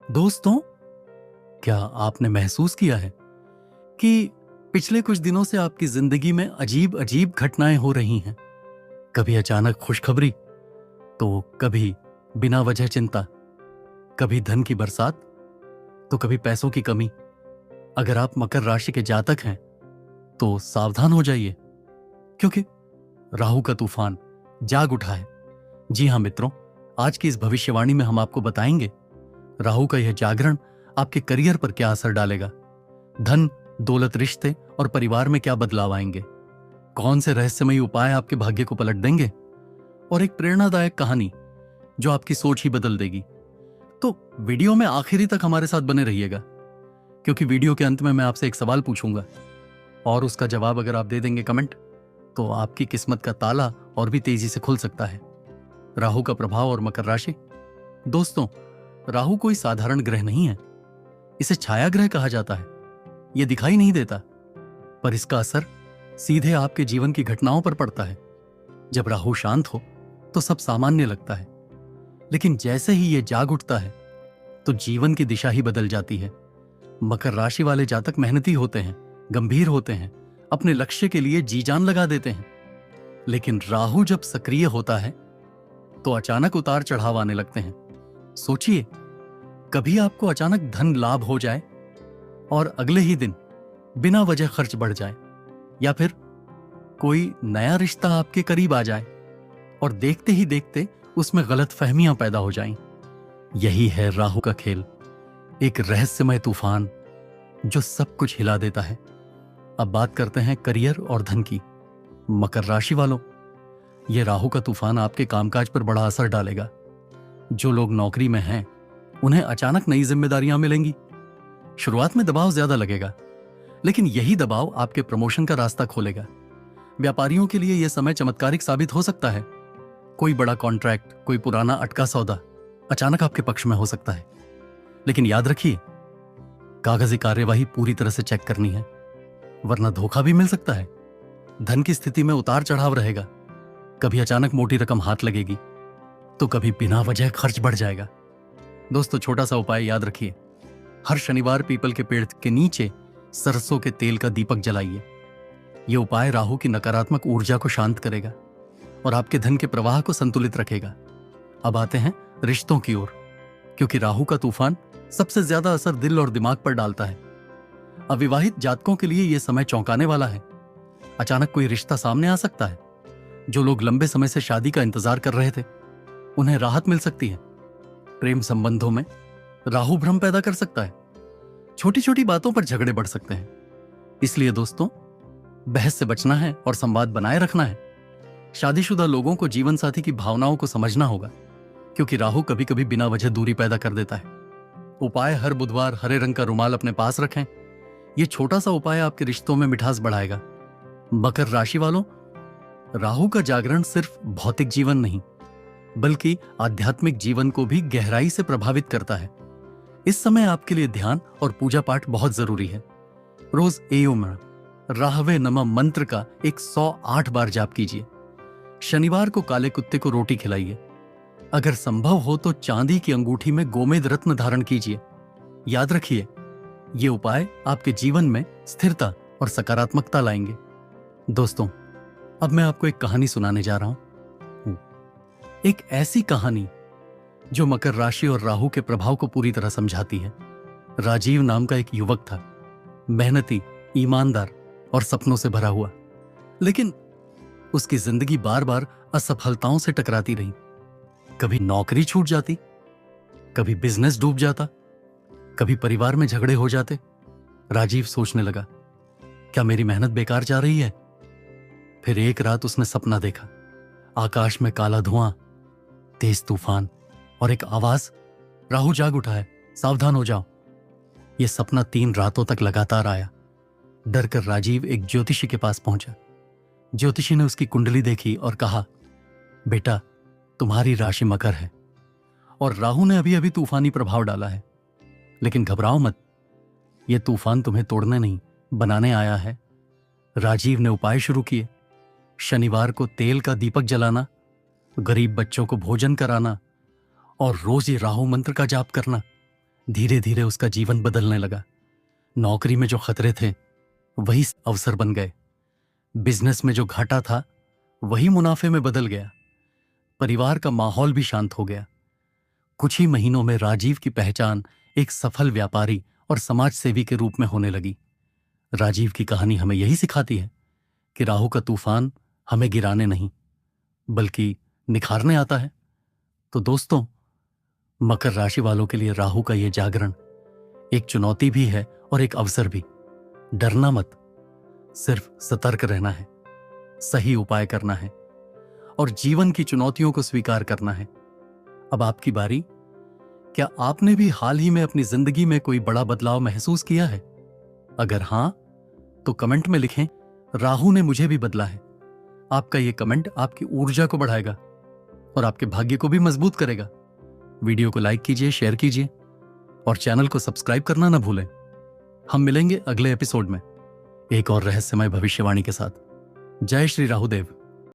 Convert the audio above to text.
दोस्तों, क्या आपने महसूस किया है कि पिछले कुछ दिनों से आपकी जिंदगी में अजीब अजीब घटनाएं हो रही हैं? कभी अचानक खुशखबरी, तो कभी बिना वजह चिंता, कभी धन की बरसात, तो कभी पैसों की कमी। अगर आप मकर राशि के जातक हैं तो सावधान हो जाइए, क्योंकि राहु का तूफान जाग उठा है। जी हां मित्रों, आज की इस भविष्यवाणी में हम आपको बताएंगे राहु का यह जागरण आपके करियर पर क्या असर डालेगा, धन, दौलत, रिश्ते और परिवार में क्या बदलाव आएंगे, कौन से रहस्यमयी उपाय आपके भाग्य को पलट देंगे, और एक प्रेरणादायक कहानी जो आपकी सोच ही बदल देगी। तो वीडियो में आखिरी तक हमारे साथ बने रहिएगा, क्योंकि वीडियो के अंत में मैं आपसे एक सवाल पूछूंगा और उसका जवाब अगर आप दे देंगे कमेंट, तो आपकी किस्मत का ताला और भी तेजी से खुल सकता है। राहु का प्रभाव और मकर राशि। दोस्तों, राहु कोई साधारण ग्रह नहीं है। इसे छाया ग्रह कहा जाता है। यह दिखाई नहीं देता, पर इसका असर सीधे आपके जीवन की घटनाओं पर पड़ता है। जब राहु शांत हो तो सब सामान्य लगता है, लेकिन जैसे ही यह जाग उठता है तो जीवन की दिशा ही बदल जाती है। मकर राशि वाले जातक मेहनती होते हैं, गंभीर होते हैं, अपने लक्ष्य के लिए जी जान लगा देते हैं। लेकिन राहु जब सक्रिय होता है तो अचानक उतार चढ़ाव आने लगते हैं। सोचिए, कभी आपको अचानक धन लाभ हो जाए और अगले ही दिन बिना वजह खर्च बढ़ जाए, या फिर कोई नया रिश्ता आपके करीब आ जाए और देखते ही देखते उसमें गलत फहमियां पैदा हो जाएं। यही है राहु का खेल, एक रहस्यमय तूफान जो सब कुछ हिला देता है। अब बात करते हैं करियर और धन की। मकर राशि वालों, यह राहु का तूफान आपके कामकाज पर बड़ा असर डालेगा। जो लोग नौकरी में हैं उन्हें अचानक नई जिम्मेदारियां मिलेंगी। शुरुआत में दबाव ज्यादा लगेगा, लेकिन यही दबाव आपके प्रमोशन का रास्ता खोलेगा। व्यापारियों के लिए यह समय चमत्कारिक साबित हो सकता है। कोई बड़ा कॉन्ट्रैक्ट, कोई पुराना अटका सौदा अचानक आपके पक्ष में हो सकता है। लेकिन याद रखिए, कागजी कार्यवाही पूरी तरह से चेक करनी है, वरना धोखा भी मिल सकता है। धन की स्थिति में उतार चढ़ाव रहेगा। कभी अचानक मोटी रकम हाथ लगेगी, तो कभी बिना वजह खर्च बढ़ जाएगा। दोस्तों, छोटा सा उपाय याद रखिए। हर शनिवार पीपल के पेड़ के नीचे सरसों के तेल का दीपक जलाइए। यह उपाय राहु की नकारात्मक ऊर्जा को शांत करेगा और आपके धन के प्रवाह को संतुलित रखेगा। अब आते हैं रिश्तों की ओर, क्योंकि राहु का तूफान सबसे ज्यादा असर दिल और दिमाग पर डालता है। अविवाहित जातकों के लिए यह समय चौंकाने वाला है। अचानक कोई रिश्ता सामने आ सकता है। जो लोग लंबे समय से शादी का इंतजार कर रहे थे, उन्हें राहत मिल सकती है। प्रेम संबंधों में राहु भ्रम पैदा कर सकता है। छोटी छोटी बातों पर झगड़े बढ़ सकते हैं। इसलिए दोस्तों, बहस से बचना है और संवाद बनाए रखना है। शादीशुदा लोगों को जीवन साथी की भावनाओं को समझना होगा, क्योंकि राहु कभी कभी बिना वजह दूरी पैदा कर देता है। उपाय: हर बुधवार हरे रंग का रुमाल अपने पास रखें। यह छोटा सा उपाय आपके रिश्तों में मिठास बढ़ाएगा। मकर राशि वालों, राहु का जागरण सिर्फ भौतिक जीवन नहीं, बल्कि आध्यात्मिक जीवन को भी गहराई से प्रभावित करता है। इस समय आपके लिए ध्यान और पूजा पाठ बहुत जरूरी है। रोज एओम राहवे नमः मंत्र का 108 बार जाप कीजिए। शनिवार को काले कुत्ते को रोटी खिलाइए। अगर संभव हो तो चांदी की अंगूठी में गोमेद रत्न धारण कीजिए। याद रखिए, ये उपाय आपके जीवन में स्थिरता और सकारात्मकता लाएंगे। दोस्तों, अब मैं आपको एक कहानी सुनाने जा रहा हूं। एक ऐसी कहानी जो मकर राशि और राहु के प्रभाव को पूरी तरह समझाती है। राजीव नाम का एक युवक था, मेहनती, ईमानदार और सपनों से भरा हुआ। लेकिन उसकी जिंदगी बार बार असफलताओं से टकराती रही। कभी नौकरी छूट जाती, कभी बिजनेस डूब जाता, कभी परिवार में झगड़े हो जाते। राजीव सोचने लगा, क्या मेरी मेहनत बेकार जा रही है? फिर एक रात उसने सपना देखा। आकाश में काला धुआं, तेज तूफान और एक आवाज, राहु जाग उठा है, सावधान हो जाओ। यह सपना 3 रातों तक लगातार आया। डरकर राजीव एक ज्योतिषी के पास पहुंचा। ज्योतिषी ने उसकी कुंडली देखी और कहा, बेटा, तुम्हारी राशि मकर है और राहु ने अभी अभी तूफानी प्रभाव डाला है। लेकिन घबराओ मत, यह तूफान तुम्हें तोड़ने नहीं, बनाने आया है। राजीव ने उपाय शुरू किए। शनिवार को तेल का दीपक जलाना, गरीब बच्चों को भोजन कराना और रोज ये राहु मंत्र का जाप करना। धीरे धीरे उसका जीवन बदलने लगा। नौकरी में जो खतरे थे वही अवसर बन गए। बिजनेस में जो घाटा था वही मुनाफे में बदल गया। परिवार का माहौल भी शांत हो गया। कुछ ही महीनों में राजीव की पहचान एक सफल व्यापारी और समाज सेवी के रूप में होने लगी। राजीव की कहानी हमें यही सिखाती है कि राहु का तूफान हमें गिराने नहीं बल्कि निखारने आता है। तो दोस्तों, मकर राशि वालों के लिए राहु का यह जागरण एक चुनौती भी है और एक अवसर भी। डरना मत, सिर्फ सतर्क रहना है, सही उपाय करना है और जीवन की चुनौतियों को स्वीकार करना है। अब आपकी बारी। क्या आपने भी हाल ही में अपनी जिंदगी में कोई बड़ा बदलाव महसूस किया है? अगर हां, तो कमेंट में लिखें, राहु ने मुझे भी बदला है। आपका यह कमेंट आपकी ऊर्जा को बढ़ाएगा और आपके भाग्य को भी मजबूत करेगा। वीडियो को लाइक कीजिए, शेयर कीजिए और चैनल को सब्सक्राइब करना ना भूलें। हम मिलेंगे अगले एपिसोड में एक और रहस्यमय भविष्यवाणी के साथ। जय श्री राहुदेव।